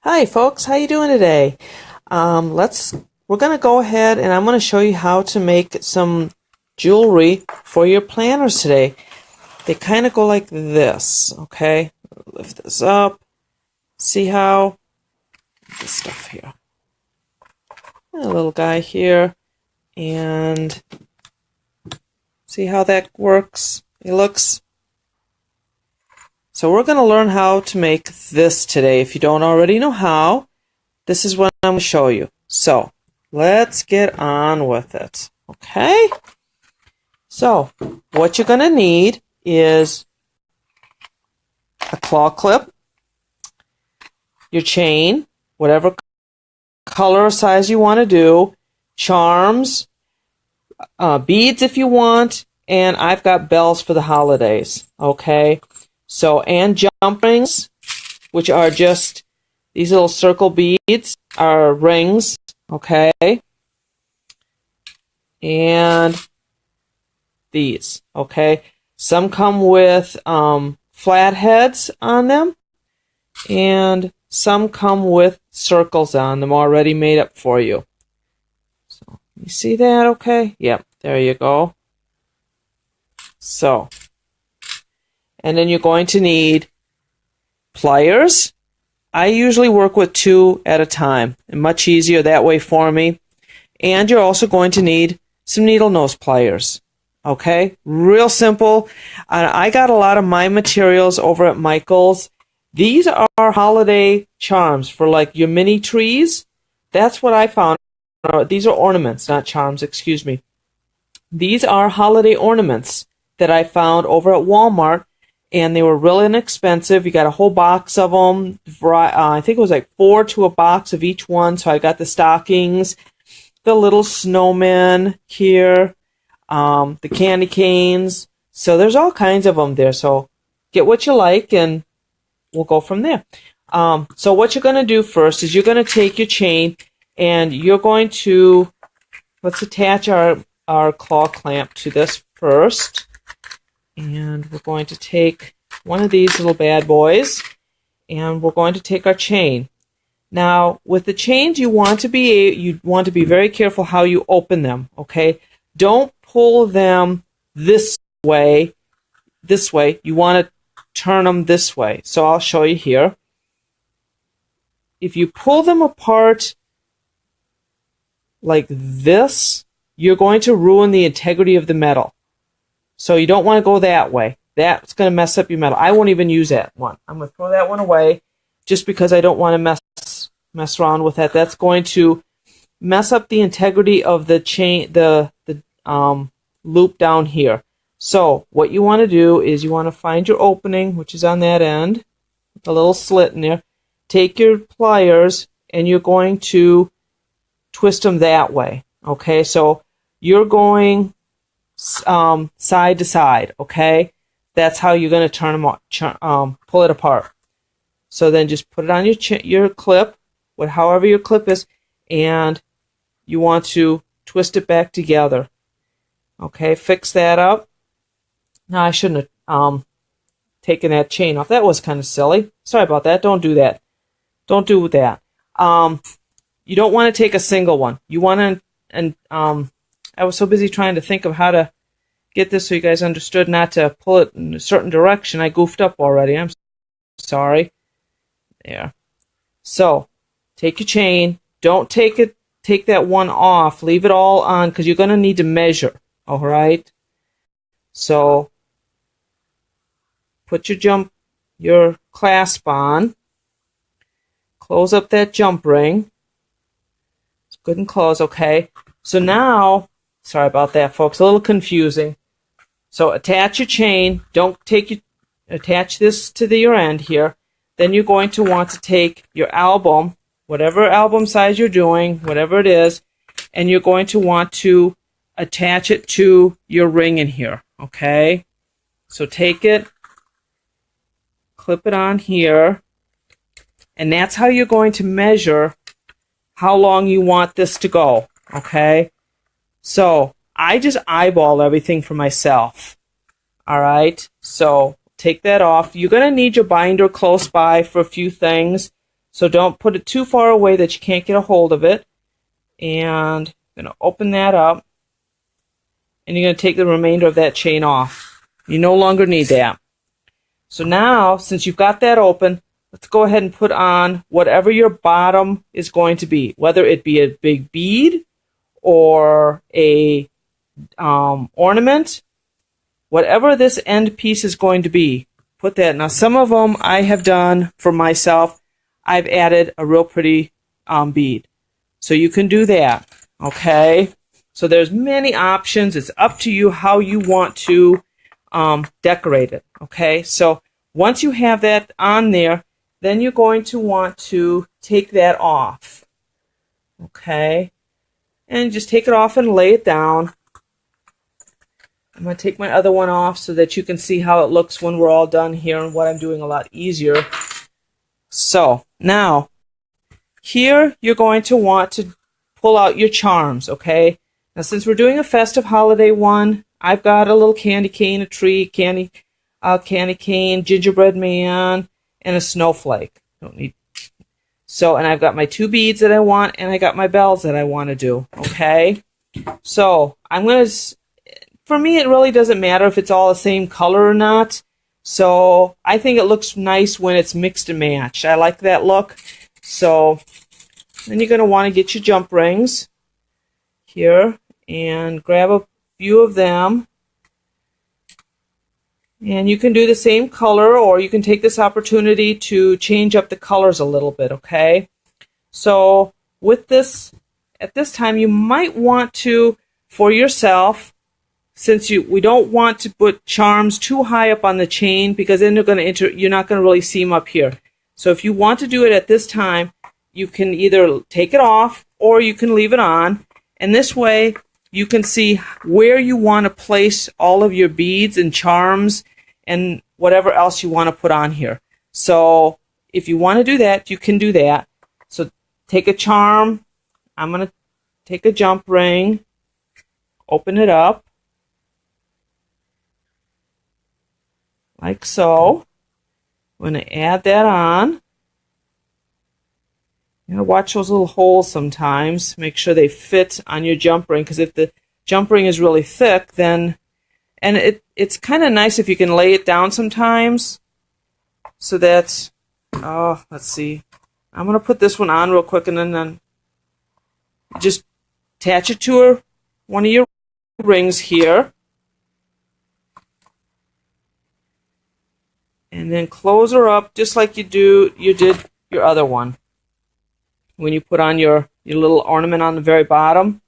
Hi folks, how you doing today? We're gonna go ahead and I'm gonna show you how to make some jewelry for your planners today. They kind of go like this, okay? Lift this up. See how this stuff here. A little guy here, and see how that works. It looks. So we're going to learn how to make this today. If you don't already know how, this is what I'm going to show you. So let's get on with it. Okay? So what you're going to need is a claw clip, your chain, whatever color or size you want to do, charms, beads if you want, and I've got bells for the holidays. Okay? So, and jump rings, which are just these little circle beads, are rings, okay? And these, okay? Some come with flat heads on them, and some come with circles on them already made up for you. So, you see that, okay? Yep, there you go. So, and then you're going to need pliers. I usually work with 2 at a time. And much easier that way for me. And you're also going to need some needle nose pliers. Okay? Real simple. I got a lot of my materials over at Michael's. These are holiday charms for like your mini trees. That's what I found. These are ornaments, not charms, excuse me. These are holiday ornaments that I found over at Walmart. And they were really inexpensive. You got a whole box of them. I think it was like 4 to a box of each one. So I got the stockings, the little snowmen here, the candy canes. So there's all kinds of them there. So get what you like and we'll go from there. So what you're going to do first is you're going to take your chain and you're going to, let's attach our claw clamp to this first. And we're going to take one of these little bad boys, and we're going to take our chain. Now, with the chains, you want to be very careful how you open them. Okay, don't pull them this way. This way, you want to turn them this way. So I'll show you here. If you pull them apart like this, you're going to ruin the integrity of the metal. So you don't want to go that way. That's going to mess up your metal. I won't even use that one. I'm going to throw that one away just because I don't want to mess around with that. That's going to mess up the integrity of the chain, the loop down here. So what you want to do is you want to find your opening, which is on that end, with a little slit in there. Take your pliers and you're going to twist them that way. Okay, so you're going side to side, okay? That's how you're going to turn them pull it apart. So then just put it on your clip, however your clip is, and you want to twist it back together. Okay, fix that up. Now I shouldn't have taken that chain off. That was kind of silly. Sorry about that. Don't do that. Don't do that. You don't want to take a single one. You want to, I was so busy trying to think of how to get this so you guys understood not to pull it in a certain direction. I goofed up already. I'm sorry. There. So, take your chain. Don't take that one off. Leave it all on because you're going to need to measure. All right? So, put your clasp on. Close up that jump ring. It's good and close, okay? So now, sorry about that, folks. A little confusing. So attach your chain. Don't attach this to your end here. Then you're going to want to take your album, whatever album size you're doing, whatever it is, and you're going to want to attach it to your ring in here. Okay? So take it, clip it on here, and that's how you're going to measure how long you want this to go. Okay, so I just eyeball everything for myself. All right, so take that off. You're going to need your binder close by for a few things. So don't put it too far away that you can't get a hold of it. And I'm going to open that up. And you're going to take the remainder of that chain off. You no longer need that. So now, since you've got that open, let's go ahead and put on whatever your bottom is going to be, whether it be a big bead or a ornament, whatever this end piece is going to be. Put that. Now, some of them I have done for myself. I've added a real pretty bead. So you can do that, okay? So there's many options. It's up to you how you want to decorate it, okay? So once you have that on there, then you're going to want to take that off, okay? And just take it off and lay it down. I'm going to take my other one off so that you can see how it looks when we're all done here and what I'm doing a lot easier. So now, here you're going to want to pull out your charms, okay? Now, since we're doing a festive holiday one, I've got a little candy cane, a tree, candy cane, gingerbread man, and a snowflake. Don't need. So, and I've got my 2 beads that I want, and I got my bells that I want to do, okay? So, I'm going to, for me, it really doesn't matter if it's all the same color or not. So, I think it looks nice when it's mixed and matched. I like that look. So, then you're going to want to get your jump rings here and grab a few of them. And you can do the same color, or you can take this opportunity to change up the colors a little bit, okay? So with this, at this time, you might want to, for yourself, since we don't want to put charms too high up on the chain, because then you're not going to really see them up here. So if you want to do it at this time, you can either take it off or you can leave it on. And this way, you can see where you want to place all of your beads and charms and whatever else you want to put on here. So if you want to do that, you can do that. So take a charm. I'm going to take a jump ring, open it up, like so. I'm going to add that on. You know, watch those little holes sometimes. Make sure they fit on your jump ring, because if the jump ring is really thick, then, and it's kind of nice if you can lay it down sometimes, so that, oh, let's see. I'm going to put this one on real quick, and then just attach it to one of your rings here, and then close her up just like you did your other one. When you put on your little ornament on the very bottom,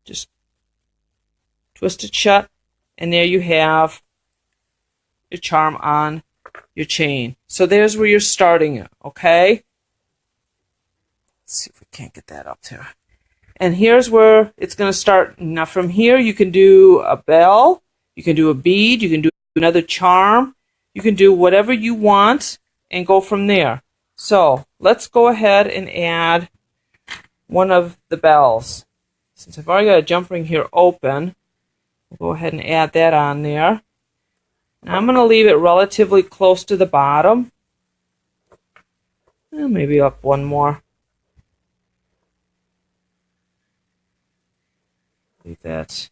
just twist it shut, and there you have your charm on your chain. So there's where you're starting it, okay? Let's see if we can't get that up there. And here's where it's going to start. Now from here, you can do a bell, you can do a bead, you can do another charm, you can do whatever you want and go from there. So let's go ahead and add one of the bells. Since I've already got a jump ring here open, we'll go ahead and add that on there. Now I'm going to leave it relatively close to the bottom. And maybe up one more. Leave that.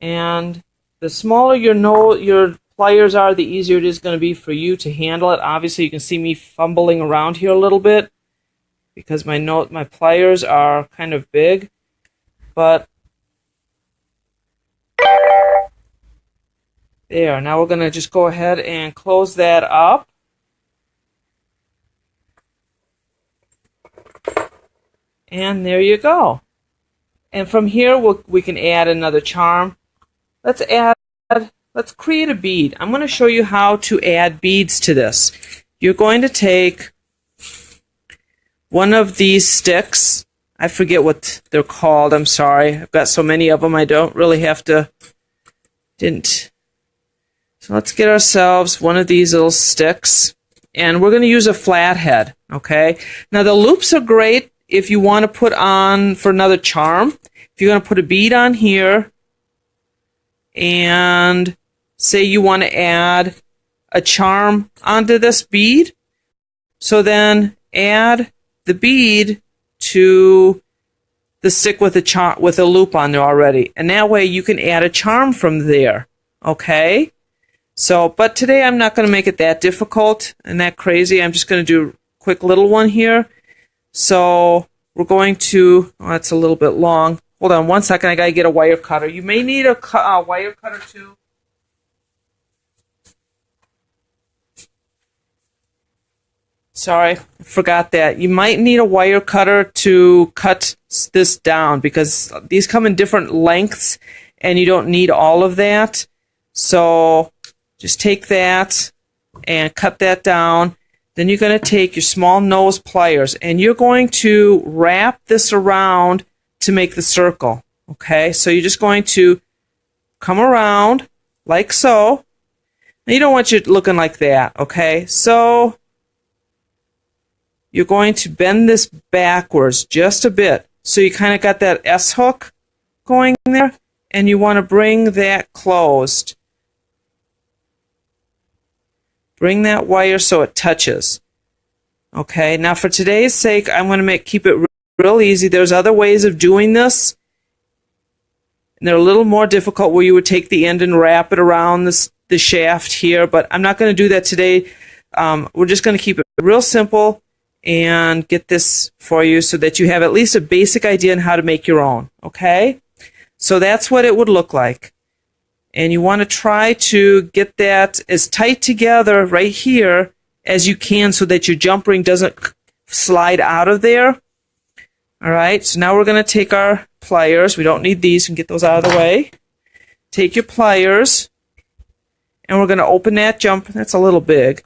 And the smaller your pliers are, the easier it is going to be for you to handle it. Obviously, you can see me fumbling around here a little bit because my pliers are kind of big, but there. Now we're going to just go ahead and close that up. And there you go. And from here, we can add another charm. Let's create a bead. I'm going to show you how to add beads to this. You're going to take one of these sticks. I forget what they're called. I'm sorry. I've got so many of them, I don't really have to. So let's get ourselves one of these little sticks. And we're going to use a flathead, okay? Now the loops are great if you want to put on for another charm. If you're going to put a bead on here, and say you want to add a charm onto this bead. So then add the bead to the stick with a loop on there already. And that way you can add a charm from there. Okay? So, but today I'm not going to make it that difficult and that crazy. I'm just going to do a quick little one here. So we're going to, oh, that's a little bit long. Hold on one second. I got to get a wire cutter. You may need a wire cutter too. Sorry, I forgot that. You might need a wire cutter to cut this down because these come in different lengths and you don't need all of that. So just take that and cut that down. Then you're going to take your small nose pliers and you're going to wrap this around to make the circle. Okay, so you're just going to come around like so. Now you don't want you looking like that. Okay, so you're going to bend this backwards just a bit. So you kind of got that S hook going there, and you want to bring that closed. Bring that wire so it touches. Okay, now for today's sake, I'm going to keep it real easy. There's other ways of doing this, and they're a little more difficult where you would take the end and wrap it around the shaft here, but I'm not going to do that today. We're just going to keep it real simple and get this for you so that you have at least a basic idea on how to make your own. Okay? So that's what it would look like. And you want to try to get that as tight together right here as you can so that your jump ring doesn't slide out of there. All right, so now we're going to take our pliers. We don't need these and get those out of the way. Take your pliers and we're going to open that jump. That's a little big.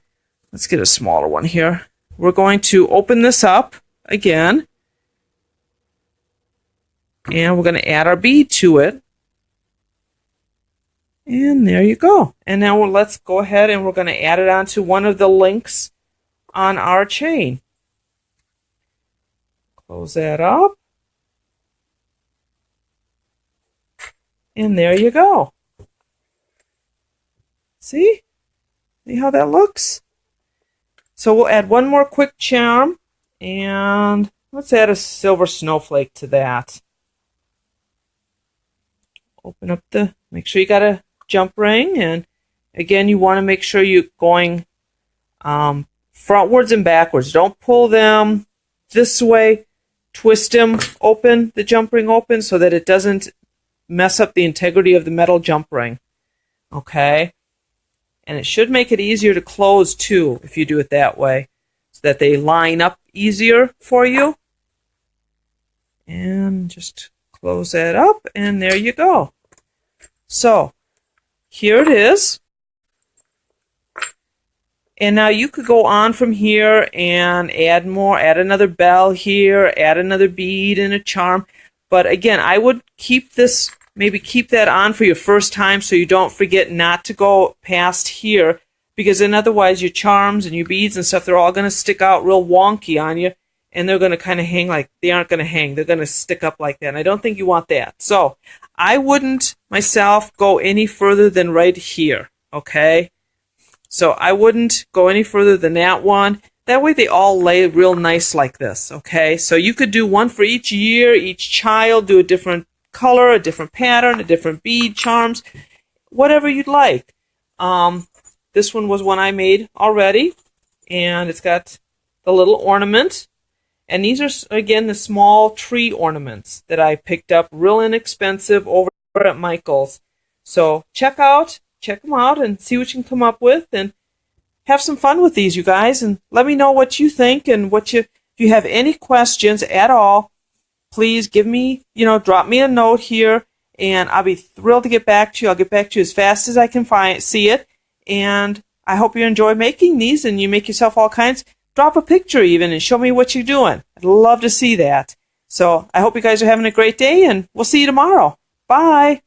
Let's get a smaller one here. We're going to open this up again, and we're going to add our bead to it. And there you go. And now let's go ahead and we're going to add it onto one of the links on our chain. Close that up. And there you go. See? See how that looks? So we'll add one more quick charm, and let's add a silver snowflake to that. Open up make sure you got a jump ring, and again, you want to make sure you're going frontwards and backwards. Don't pull them this way. Twist them open, the jump ring open, so that it doesn't mess up the integrity of the metal jump ring. Okay? And it should make it easier to close too if you do it that way, so that they line up easier for you. And just close that up, and there you go. So here it is. And now you could go on from here and add more, add another bell here, add another bead and a charm. But again, I would keep this, maybe keep that on for your first time so you don't forget not to go past here, because then otherwise your charms and your beads and stuff, they're all going to stick out real wonky on you, and they're going to kind of hang like, they aren't going to hang, they're going to stick up like that, and I don't think you want that. So I wouldn't myself go any further than right here, okay? So I wouldn't go any further than that one. That way they all lay real nice like this, okay? So you could do one for each year, each child, do a different color, a different pattern, a different bead, charms, whatever you'd like. This one was one I made already, and it's got the little ornament. And these are, again, the small tree ornaments that I picked up real inexpensive over at Michael's. So check them out and see what you can come up with, and have some fun with these, you guys, and let me know what you think, and if you have any questions at all, please give me, drop me a note here, and I'll be thrilled to get back to you. I'll get back to you as fast as I can see it, and I hope you enjoy making these, and you make yourself all kinds. Drop a picture even and show me what you're doing. I'd love to see that. So I hope you guys are having a great day, and we'll see you tomorrow. Bye.